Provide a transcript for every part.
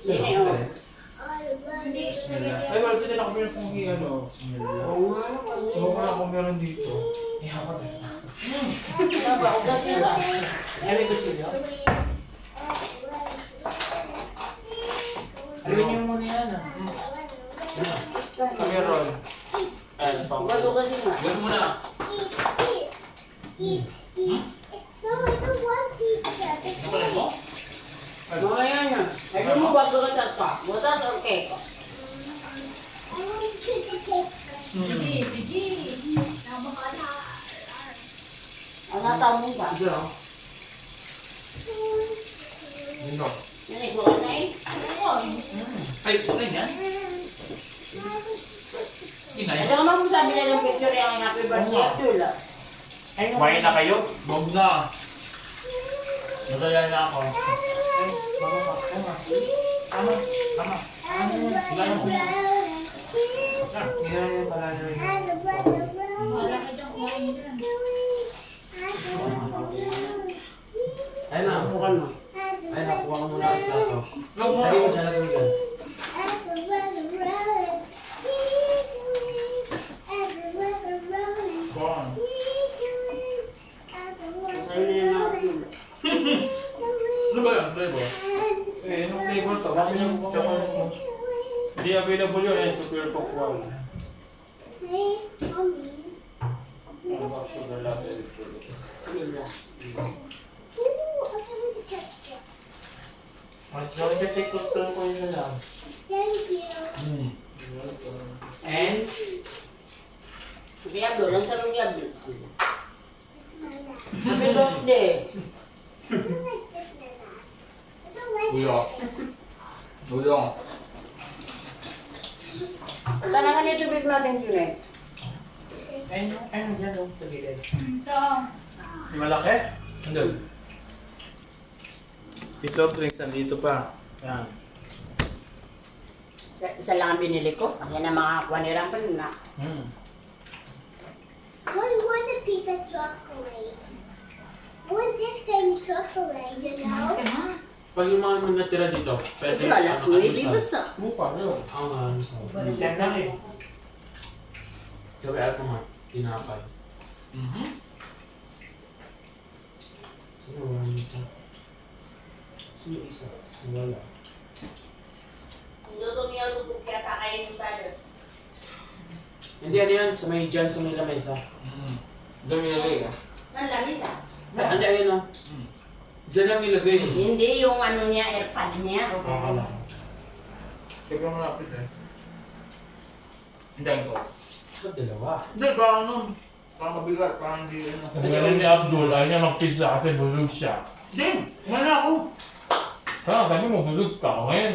Ay, wala din ako meron kung ano. Oo nga ako meron dito. Ihawa na. Tama, ugasin ba? Ay, may kutsilyo? Alawin niyo muna yan ah. Meron. Ugasin nga. Ugas muna. Eat. No, I don't want pizza. Nakulit mo? Mamaya na. Ay, mo ba bugatas pa? Bugatas or cake? I want pizza cake. Ano tamo ba? Ito lang. Ano? Yan, ikaw na eh. Ay, kulay yan? Inay. Ano naman kung sabi na ng picture yung happy birthday, Tula? Kumain na kayo? Huwag na. Nataya na ako. I Tama. Ilay mo. Ngayon yung pala nyo yun. Ay na, Bukan mo. ay nakuha ko muna ang plato. No, Lagi mo siya lagi mo dyan. Kuhan. Sa'yo na yung mga Tula. Ano ba yan? Flavor? Eh, anong flavor to? Bakit yung chocolate mo? Hindi available yun. Eh, super cookwan. Ano ba sugar latte? Tula. Mas lang yung take ko yun na lang. Thank you. And? Diablo, lang sa Diablo. Happy birthday. Buyo. Buyo. Tanangan niyo tubig natin, Junay. Ano dyan yung sa gilid? Yung malaki? Ano? Yung soft drinks nandito pa. Yan. Isa lang ang binili ko. Yan ang mga kwanirang pa na. I want a piece of chocolate. I want this kind of chocolate, you know? Pag yung mga natira dito, pwede Wala, last week, di ba sa? Mukha rin. Oo nga, gusto ko. Diyan na eh. Sabi ako nga, tinapay. Sino wala nito? Sino isa? Wala. Hindi ko niya lupog kaya sa kain yung sada. Hindi, ano yan? Sa may dyan, sa may lamesa. Doon nilagay ka? Saan lamisa? Hindi, ayun o. Dyan lang nilagay. Hindi yung ano niya, airpad niya. Tignan mo lapit eh. Hindi ko. Ba't dalawa? Hindi, parang nun. Parang mabigat, parang hindi ano. Ngayon ni Abdul, ayaw niya mag-pizza kasi bulog siya. Din! Wala ako. Ha, sabi mo bulog ka. Ngayon.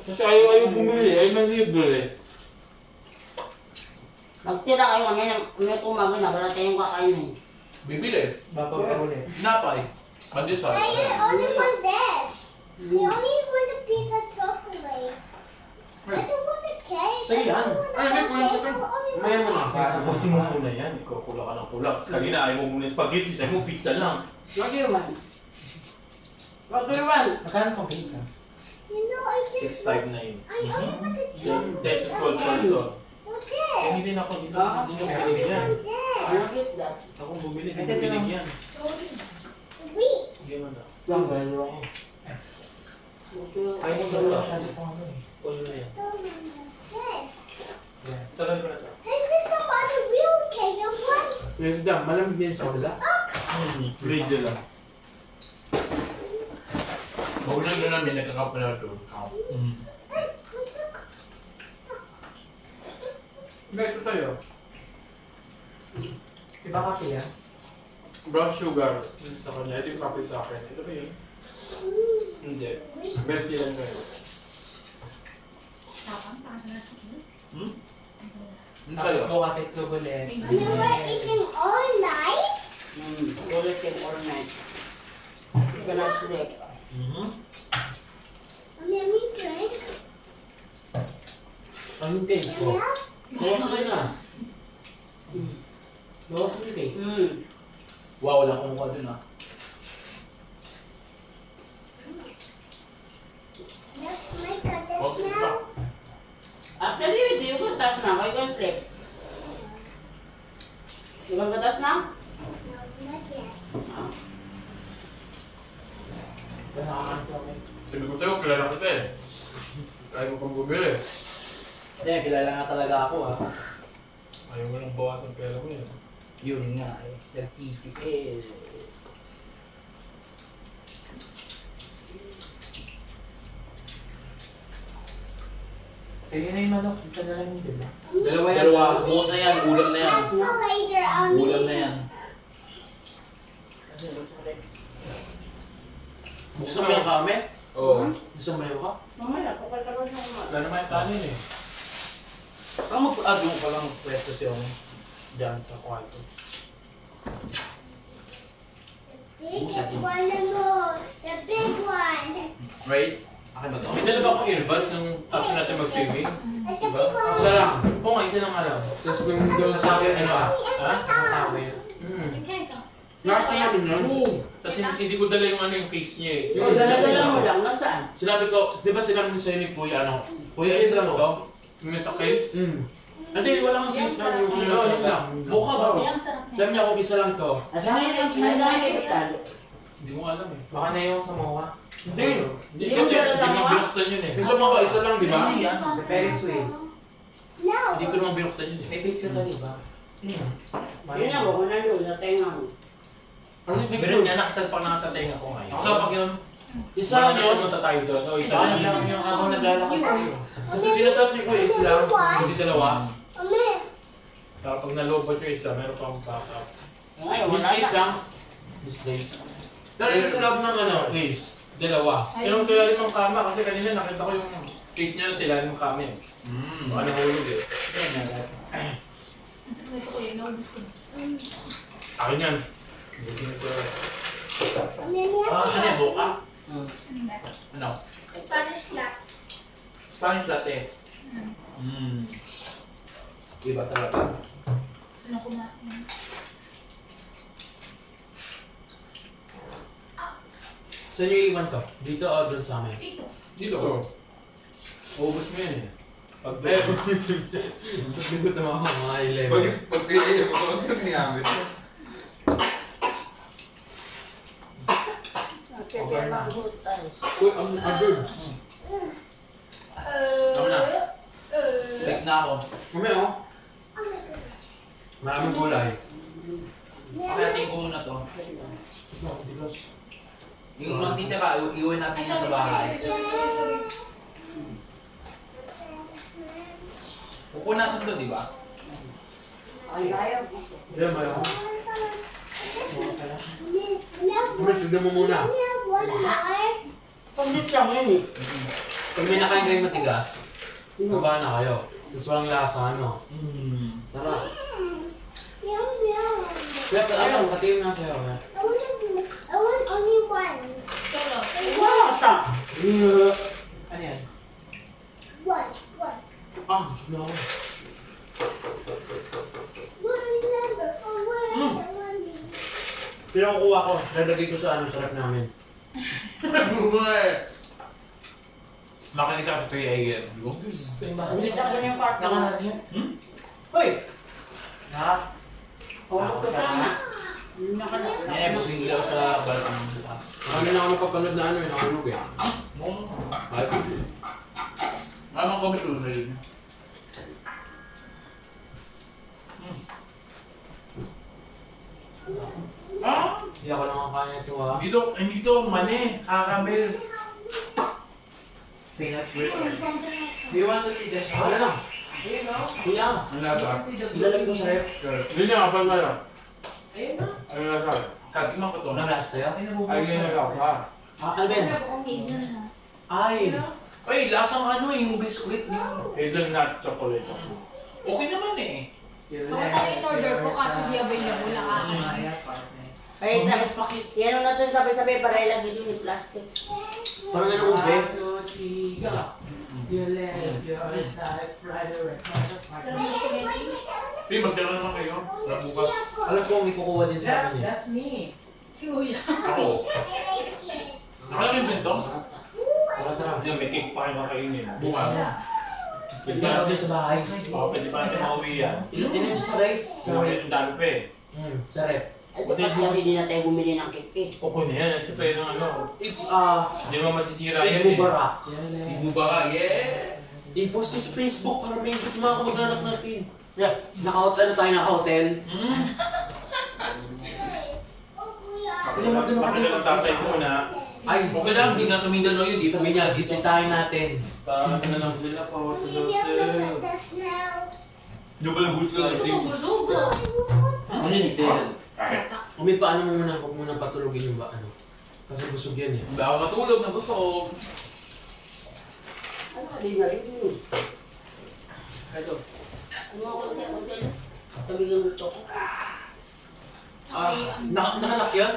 Kasi ayaw bumili, ayaw nang libre. Magtira kayo kami ng may kumaga na, wala tayong kakainin. Bibili. Baka pa ulit. Napay. Pandesal. I only want this. I only want a piece of chocolate. I don't want a cake. Sige yan. Ay, hindi, kulang ko to. Maya mo na. Tapusin mo muna yan. Ikaw kula ka ng kula. Kanina ayaw mo muna spaghetti, sabi mo pizza lang. Wag yun man. Wag yun man. Magkano pang cake ka? You know, I just 659. I only want a Yan, chocolate. 10 to 12 pesos. What's Eh, this? hindi na ako dito. Ah? Hindi na I binigyan. want this. Ano cute that? Ako bumili, hindi ko binigyan. Sweet. Hindi mo na. Lang, gano'n ako. Ay, mo na lang. All na yan. So, this. Tagal ko na ito. Hey, there's some other real cake. I want. Yes, dyan. Malamig din sa kabila. Radio lang. Huwag na doon namin nagkakapala doon. Hey, what's the Guys, ito tayo. Iba kape yan? Brown sugar. Yun sa kanya. Ito yung kape sa akin. Ito ba yun? Hindi. Milk tea lang kayo. Ano sa'yo? Ako kasi tugulit. You know what? Eating all night? Ulit yung all night. Hindi ka na sleep. Mommy, drink. Anong cake ko? Yeah. Bawas mo na. Bawas mo yung cake. Wow, wala akong mukha dun ah. That's my na, kayo kayo sleep. Di ba gatas na? No, not yet. Sabi ko sa'yo, kilala kita eh. Kaya mo pang bumili. Hindi, kilala nga talaga ako ah. Ayaw mo nang bawasan pera mo yan. Yun nga eh. Nagtitipid. Kaya na yung manok. Ito na lang yung diba? Dalawa yan. Dalawa. Bukas na yan. Ulam na yan. So later, Ulam na yan. Gusto mo yung kami? Oo. Gusto mo yung ka? Mamaya, pagkatapos na kumain. Wala naman yung kanin eh. Ang mag-agong pa lang pwesto siya dyan sa kwarto. biggest one more. The big one. Right? Akin ba ito? May dalawa akong earbuds nung after natin mag-swimming. It's a big one. Isa lang. Oo nga, isa lang nga lang. Tapos kung doon sa akin, ano ah? Ha? Nakatawin. Nakita namin yun? Oo. Tapos hindi ko dala yung ano yung case niya eh. O, dala-dala mo lang. Nasaan? Sinabi ko, di ba sinabi mo sa'yo ni Kuya, ano? Kuya, isa lang to? May sa case? Hindi, wala kang face man yung ano, yun lang. Mukha ba? Sabi niya kung isa lang to. Asan na yung kinalahin? Hindi mo alam eh. Baka na yung sa mukha. Hindi. Hindi Hindi mo kasi dala hindi sa mo mga? binuksan yun eh. Yung sa mukha, isa lang, di ba? Hindi yan. Sa Ferris wheel. No. Hindi ko naman binuksan yun eh. May picture na, di ba? Yun nga, kung nandun sa tenga mo. Ano yung Meron niya, nakasalpak na sa tenga ko ngayon. Ako sa pag yun. Isa Isa lang yun. Punta tayo doon. O, isa Ano lang. lang yung habang naglalakad tayo. Kasi sinasabi ni Kuya, isa lang. Hindi dalawa. Mami. Tapos pag nalobot yung isa, meron pang backup. Ngayon, wala Misplace na. lang. Misplace. Pero yung sa loob ng ano, place. Dalawa. Yung sila rin ng kama kasi kanina nakita ko yung case niya sila rin ng kama eh. Baka nahulog eh. Akin yan. Buti na siya. Mami, niya. Ano yung buka? Ano? Spanish latte. Spanish latte. Iba talaga. Saan yung iwan to? Dito o doon sa amin? Dito. Ubus mo yan eh. Pag Pagbigot naman ako mga 11. Pag pili mo, pag ginamit mo. Okay, mag-hood tayo. Uy, ang agad. Tama na. Like na ako. Mamaya oh. Oh my goodness. Maraming gulay. Pakating ko muna to. Yung magtitira, iuwi natin yan sa bahay. Pupunasan to, di ba? Ay, ayaw. Diyan, mayo. Mami, Tignan mo muna. Mami, one more. Paglit lang yun eh. Pag may nakain kayo matigas, baba na kayo. Tapos walang lasa, ano? Sarap. Meow, meow. Kaya ano, pati yung nasa iyo. I want only one. Wata! Ano yan? One. Ah, gusto na ako. One number. Oh, one. Pinakukuha ko, lalagay ko sa ano, sarap namin. Makinig ka kay Ayan. Bilis ako na yung kwarto mo. Hoy! Ha? Huwag ko sana. Eh, bigla sa balkon bukas. Marami na ako napapanood na ano, yung nakalug eh. Ay, Mamang kami sunod. hindi ako nakakain ito ha. Hindi to mani. Kakamil. Peanut butter. Do you want to see this? Wala na. Kuya, Ang lasa. ilalagay ko sa ref. Hindi niya kapal na lang. Ano na sa? Kagimang ko to. Anong lasa sa'yo? Ay, ganyan na ka. Ano ba yan? Ay! Ay, lasang ano eh, yung biscuit. Yung... Hazelnut chocolate. Okay naman eh. order ko kasi di available na Ay, tapos yan ang natin sabi-sabi para ilagay din yung plastic. Parang ano ube? You live your life right away. Hey, magdala naman kayo. Bukas. Alam ko, may kukuha din sa akin eh. That's me. Ako. Nakalagay yung bintong? Para sarap. Yan, may cake pa kayo kakainin. Bukas. Pwede ka din sa bahay. Oo, pwede pa natin mauwi yan. Ilan sa rep? Sa Sa rep. ang dami pa eh. Sa rep. At dapat kasi din natin bumili ng cake eh. O kung yan, at saka yung ano. It's Hindi mo masisira yan eh. Mubarak. Ibu ba ka? Yeah! I-post nyo sa Facebook para may ikot mga kamag-anak natin. Yeah. Naka-hotel tayo naka-hotel. Bakit na lang tatay ko muna. Ay, Okay lang, hindi na sa Mindanao yun. sabi niya, bisitahin natin. Para na lang sila pa. Maybe I'm gonna let us now. Yung pala gusto lang ito yung... Ano dito yan? Kung paano mo muna, huwag muna patulogin yung ba, ano. Kasi busog yan eh. Baka matulog na busog. Ano ka din nga yun? Ito. Ano ako konti-konti? Tabi ng gusto ko. Nakalak yan?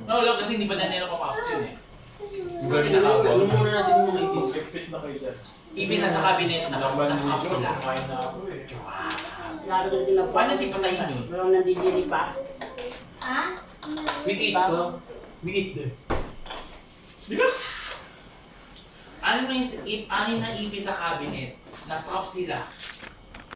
No, lang kasi hindi pa na nila papasok yun eh. Yung gano'n nakabal. Ano muna natin yung mga ikis? Pipit na kayo dyan. Ibig na sa cabinet na Laban mo nakap dito, sila. kumain na ako eh. Lalo ko din ang Paano di patayin yun? Walang nandidiri pa. Huh? We eat ko. We eat din. Di ba? Ano na yung anim na ibig sa cabinet? Na-top sila.